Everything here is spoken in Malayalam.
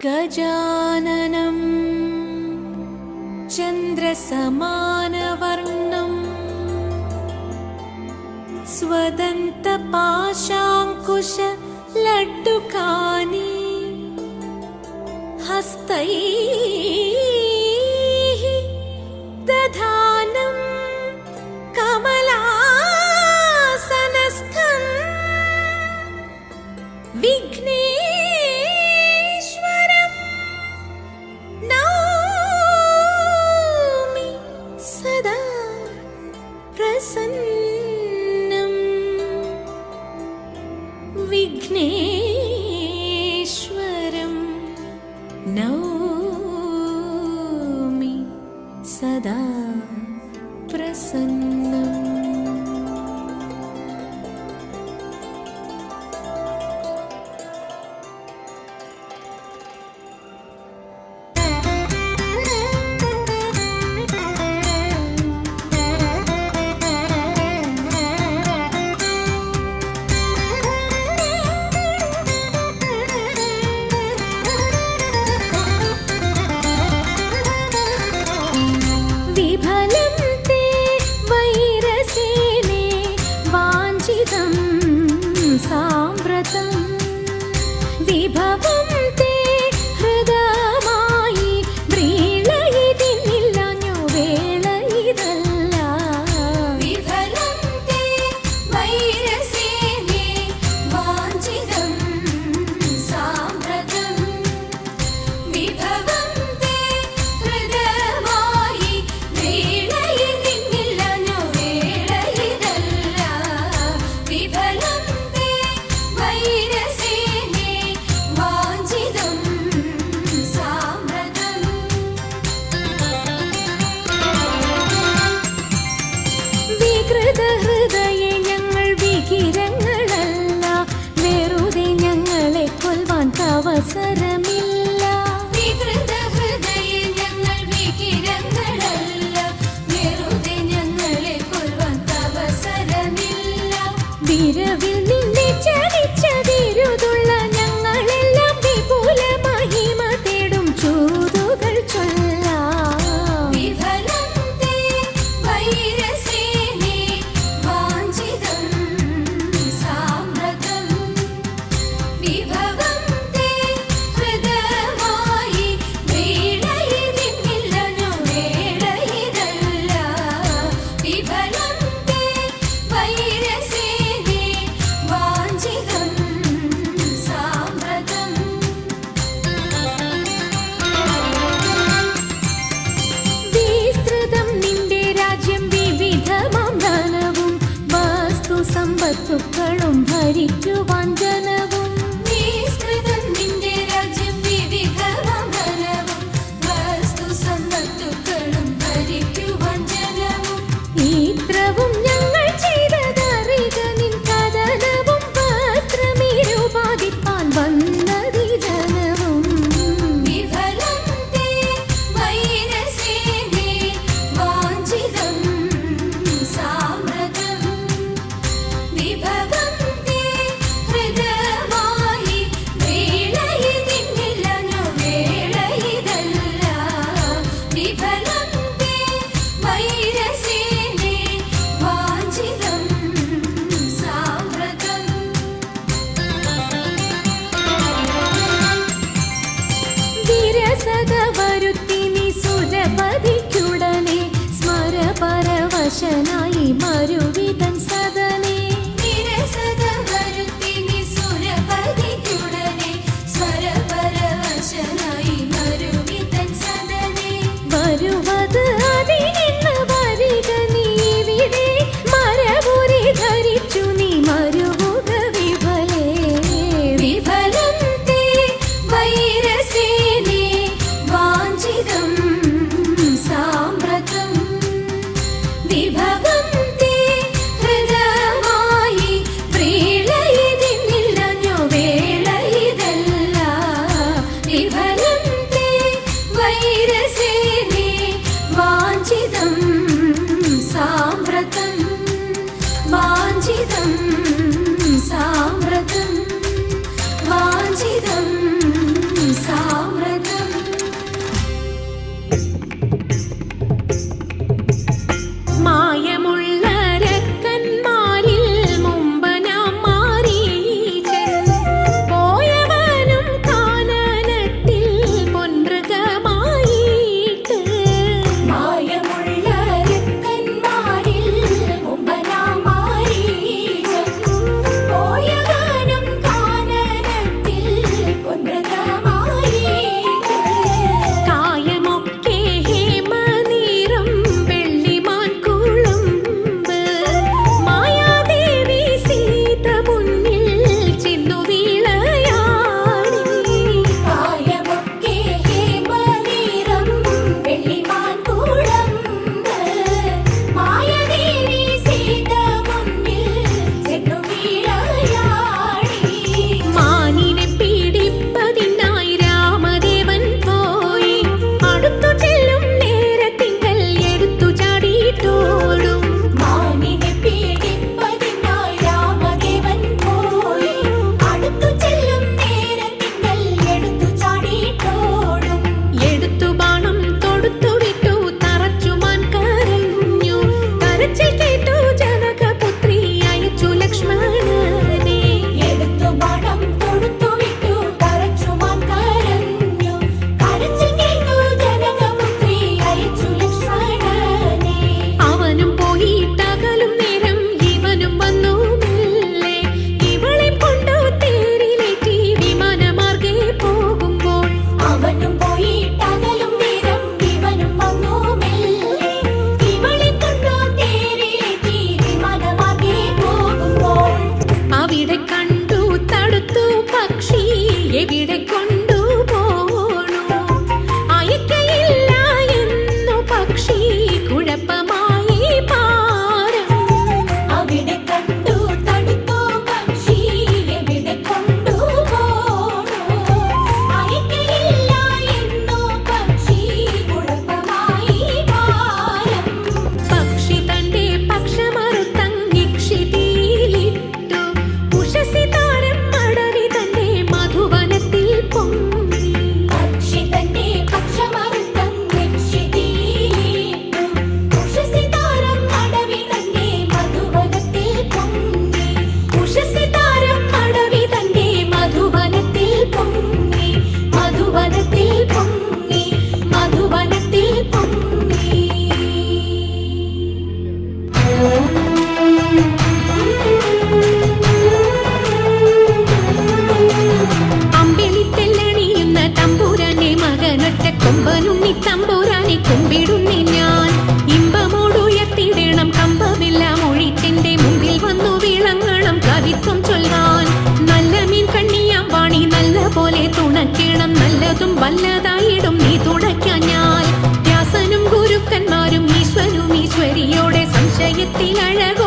गजाननं चन्द्रसमानवर्णं स्वदन्तपाशाङ्कुशलड्डुकानि हस्तैः दधानं कमलासनस्थं विघ्नेश्वरं नौमि सदा प्रसन्नं विघ्नेश्वरं नौमि सदा प्रसन्नम्। विफलं ते वैरसेने वाञ्छितं साम्प्रतं विभवं ते हृदयमायि व्रीळयितिनिल्लाഞ്ഞു വേളയിതല്ല विफलं ते वैरसेने वाञ्छितं साम्प्रतं विभवं ते हृदयमायि വേളയിതിന്നില്ലഞ്ഞു വേളയിതല്ല വിഫലം തേ വൈരസേനെ വാഞ്ചിതം സാമ്പ്രതം വികൃത ഹൃദയെ ഞങ്ങൾ വികിരങ്ങളല്ല വെറുതെ ഞങ്ങളെ കൊൽവാൻ അവസരമില്ല വികൃത ഹൃദയെ ഞങ്ങൾ വികിരങ്ങളല്ല വെറുതെ ഞങ്ങളെ കൊൽവാൻ അവസരമില്ല വിരവിൽ നിന്നെ ചതിച്ചതിരുതുള്ള ഞങ്ങളെല്ലാം വിപുല മഹിമ തേടും ചൂതുകൾ ചൊല്ലാം വിഫലം തേ വൈരസേനെ വാഞ്ചിതം സാമ്പ്രതം വിഭവം തേ ഹൃദയമായി വേളയിതിന്നില്ലഞ്ഞു വേളയിതല്ല വിഫലം തേ വൈരസേനെ വാഞ്ചിതം സാമ്പ്രതം വിസ്തൃതം നിന്റെ രാജ്യം വിവിധമാം ധനവും വസ്തു സമ്പത്തുക്കളും ഭരിക്കുവാൻ ജനവും വിസ്തൃതം നിന്റെ രാജ്യം വിവിധമാം ധനവും വസ്തു സമ്പത്തുക്കളും ഭരിക്കുവാൻ ജനവും ഇത്രവും ഞങ്ങൾ ചെയ്തതറിക നിൻ കഥനവും വസ്ത്രമിരുപാതിപ്പാൻ വന്നതി ജനവും വിഫലം തേ വൈരസേനെ വാഞ്ചിതം സാമ്പ്രതം വിഭവം തേ ഹൃദയമായി വേളയിതിന്നില്ലഞ്ഞു വേളയിതല്ല വിഫലം തേ വൈരസേനെ വാഞ്ചിതം സാമ്പ്രതം വിരസത വരുത്തിനി സുരപതിക്കുടനെ സ്മരപരവശനായി മരുവിതൻ സദനെ വിരസത വരുത്തിനി സുരപതിക്കുടനെ സ്മരപരവശനായി മരുവിതൻ സദനെ വരുവത് അതിനിന്ന് വരിക നീ ഇവിടെ മരപുരി ധരിച്ചു നീ മരുവുക വിഫലേ വിഫലം തേ വൈരസേനെ വാഞ്ചിതം സാമ്പ്രതം വിഭവം തേ കവിത്വം ചൊല്ലാൻ. നല്ല മീൻ കണ്ണിയാം വാണി നല്ല പോലെ തുണയ്ക്കണം, നല്ലതും വല്ലതായിടും നീ തുണയ്ക്കാൻ ഞാൻ. വ്യാസനും ഗുരുക്കന്മാരും ഈശ്വരും ഈശ്വരിയോടെ സംശയത്തിൽ അഴകു